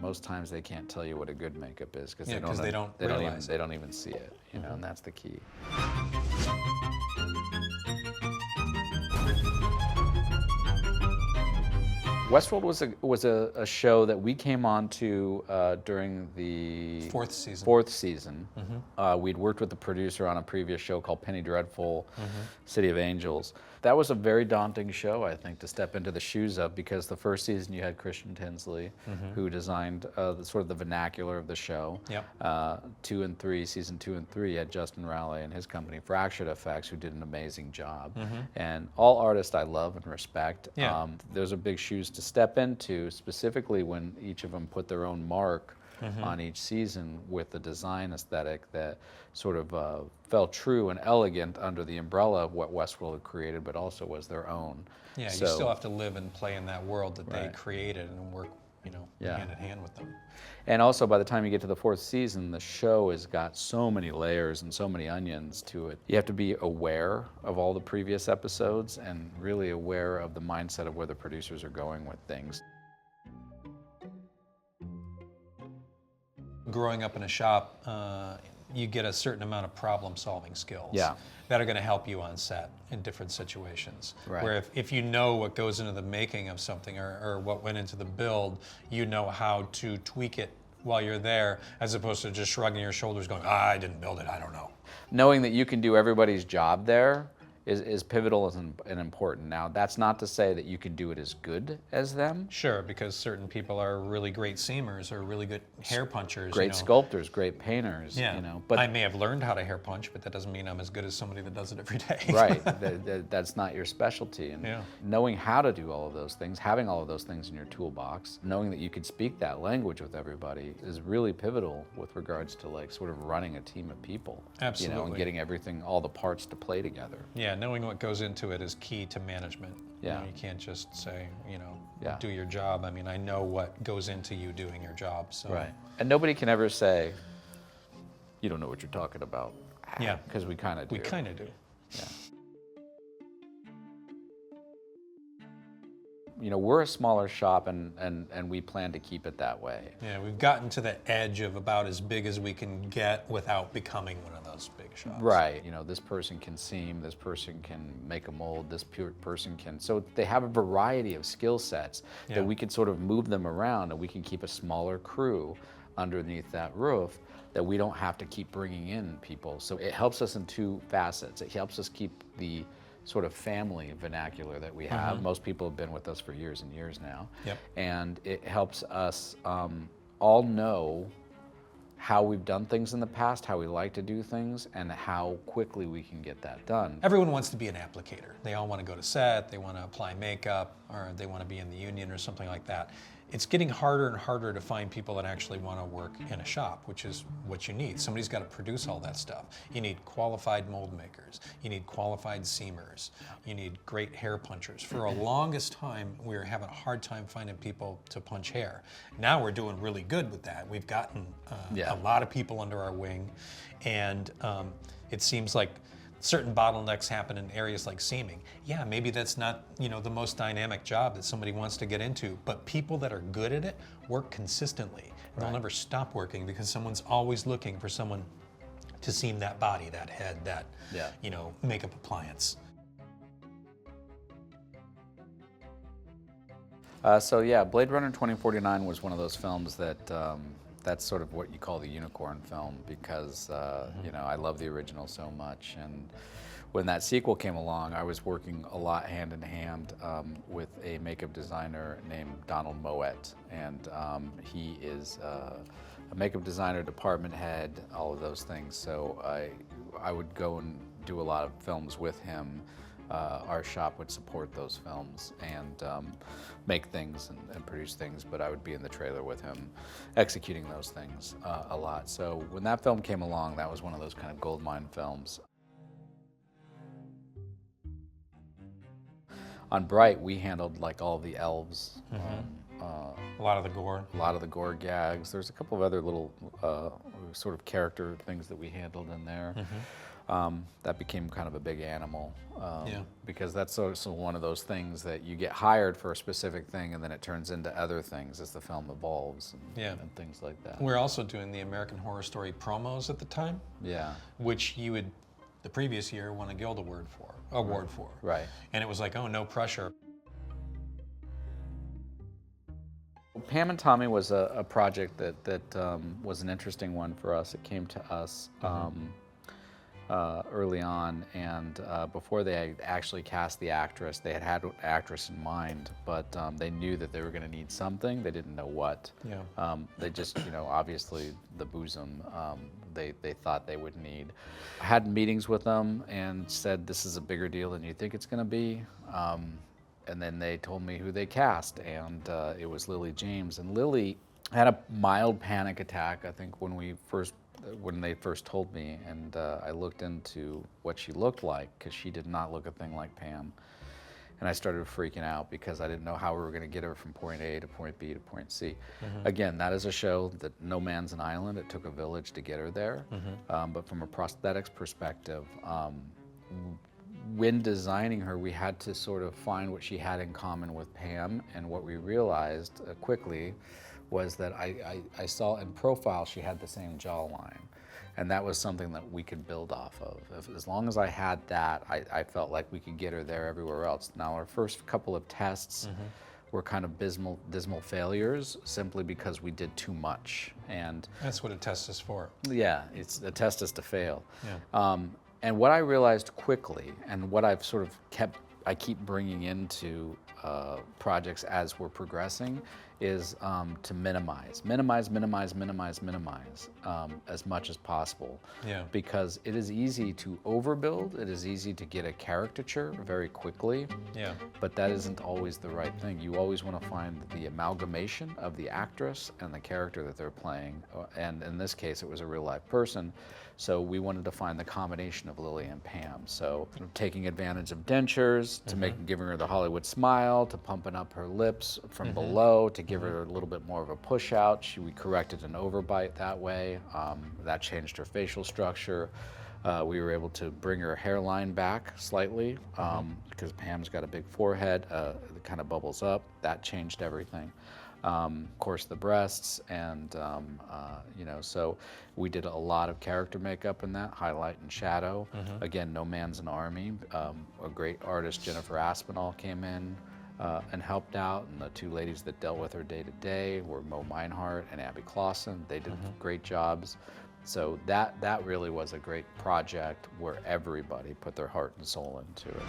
most times they can't tell you what a good makeup is because Yeah, they 'cause they don't realize they don't even see it, you know, and that's the key. Westworld was a show that we came on to during the Fourth season. Fourth season. We'd worked with the producer on a previous show called Penny Dreadful, City of Angels. That was a very daunting show, I think, to step into the shoes of, because the first season you had Christian Tinsley, who designed sort of the vernacular of the show. Yep. Season 2 and 3, you had Justin Rowley and his company, Fractured FX, who did an amazing job. And all artists I love and respect. Yeah. Those are big shoes to step into, specifically when each of them put their own mark on each season with the design aesthetic that sort of felt true and elegant under the umbrella of what Westworld had created, but also was their own. Yeah, So, you still have to live and play in that world that they Right. created and work, you know, Yeah. hand in hand with them. and also by the time you get to the fourth season, the show has got so many layers and so many onions to it. You have to be aware of all the previous episodes and really aware of the mindset of where the producers are going with things. Growing up in a shop, you get a certain amount of problem-solving skills Yeah. that are going to help you on set in different situations. Right. Where if you know what goes into the making of something or what went into the build, you know how to tweak it while you're there, as opposed to just shrugging your shoulders going, I didn't build it, I don't know. Knowing that you can do everybody's job there is pivotal and important. Now, that's not to say that you can do it as good as them. Sure, because certain people are really great seamers or really good hair punchers. Great you know. sculptors, great painters, Yeah. you know. But I may have learned how to hair punch, but that doesn't mean I'm as good as somebody that does it every day. right, that's not your specialty. And Yeah. knowing how to do all of those things, having all of those things in your toolbox, knowing that you can speak that language with everybody is really pivotal with regards to like sort of running a team of people. You know, Absolutely. and getting everything, all the parts to play together. Yeah, knowing what goes into it is key to management. Yeah. You know, you can't just say, you know, Yeah. do your job. I mean, I know what goes into you doing your job. So Right. And nobody can ever say, you don't know what you're talking about. Yeah. Because we kind of do. we kind of do. Yeah. You know, we're a smaller shop and we plan to keep it that way. Yeah, we've gotten to the edge of about as big as we can get without becoming one of those big shops. Right. You know, this person can seam, this person can make a mold, this person can. So they have a variety of skill sets Yeah. that we can sort of move them around, and we can keep a smaller crew underneath that roof that we don't have to keep bringing in people. So it helps us in two facets. It helps us keep the sort of family vernacular that we have. Most people have been with us for years and years now. Yep. And it helps us all know how we've done things in the past, how we like to do things, and how quickly we can get that done. Everyone wants to be an applicator. They all want to go to set, they want to apply makeup, or they want to be in the union or something like that. It's getting harder and harder to find people that actually want to work in a shop, which is what you need. Somebody's got to produce all that stuff. You need qualified mold makers. You need qualified seamers. You need great hair punchers. For the longest time, we were having a hard time finding people to punch hair. Now we're doing really good with that. We've gotten Yeah. a lot of people under our wing, and it seems like certain bottlenecks happen in areas like seaming. Yeah, maybe that's not, you know, the most dynamic job that somebody wants to get into, but people that are good at it work consistently. They'll never stop working because someone's always looking for someone to seam that body, that head, that, Yeah. you know, makeup appliance. So yeah, Blade Runner 2049 was one of those films that that's sort of what you call the unicorn film because you know, I love the original so much, and when that sequel came along, I was working a lot hand in hand with a makeup designer named Donald Moet, and he is a makeup designer, department head, all of those things. So I would go and do a lot of films with him. Our shop would support those films and make things and produce things, but I would be in the trailer with him executing those things a lot. So when that film came along, that was one of those kind of goldmine films. On Bright, we handled like all the elves, A lot of the gore. a lot of the gore gags. There's a couple of other little sort of character things that we handled in there. that became kind of a big animal. Yeah. Because that's also one of those things that you get hired for a specific thing and then it turns into other things as the film evolves and things like that. We're also doing the American Horror Story promos at the time. Yeah. Which you would, the previous year, won a Guild Award for. Right. And it was like, oh, no pressure. Pam and Tommy was a project that was an interesting one for us. It came to us early on, and before they had actually cast the actress, they had an actress in mind, but they knew that they were going to need something. They didn't know what. Yeah. They just, obviously the bosom, they thought they would need. I had meetings with them and said, this is a bigger deal than you think it's going to be. And then they told me who they cast, and it was Lily James. And Lily had a mild panic attack, I think, when they first told me, and I looked into what she looked like, because she did not look a thing like Pam. And I started freaking out because I didn't know how we were going to get her from point A to point B to point C. Again, that is a show that no man's an island. It took a village to get her there. But from a prosthetics perspective, when designing her, we had to sort of find what she had in common with Pam, and what we realized quickly was that I saw in profile she had the same jawline, and that was something that we could build off of. As long as I had that, I felt like we could get her there everywhere else. Now, our first couple of tests were kind of dismal failures, simply because we did too much. And that's what a test is for. Yeah, a test is to fail. Yeah. And what I realized quickly, and what I've sort of I keep bringing into projects as we're progressing, is to minimize as much as possible. Yeah. Because it is easy to overbuild, it is easy to get a caricature very quickly. Yeah. But that isn't always the right thing. You always want to find the amalgamation of the actress and the character that they're playing. And in this case, it was a real life person. So we wanted to find the combination of Lily and Pam. So taking advantage of dentures, to giving her the Hollywood smile, to pumping up her lips from below, to give her a little bit more of a push out. We corrected an overbite that way. That changed her facial structure. We were able to bring her hairline back slightly, because Pam's got a big forehead that kind of bubbles up. That changed everything. Of course, the breasts, and so we did a lot of character makeup in that, highlight and shadow. Again, no man's an army. A great artist, Jennifer Aspinall, came in and helped out, and the two ladies that dealt with her day to day were Mo Meinhardt and Abby Clausen. They did great jobs. So that really was a great project where everybody put their heart and soul into it.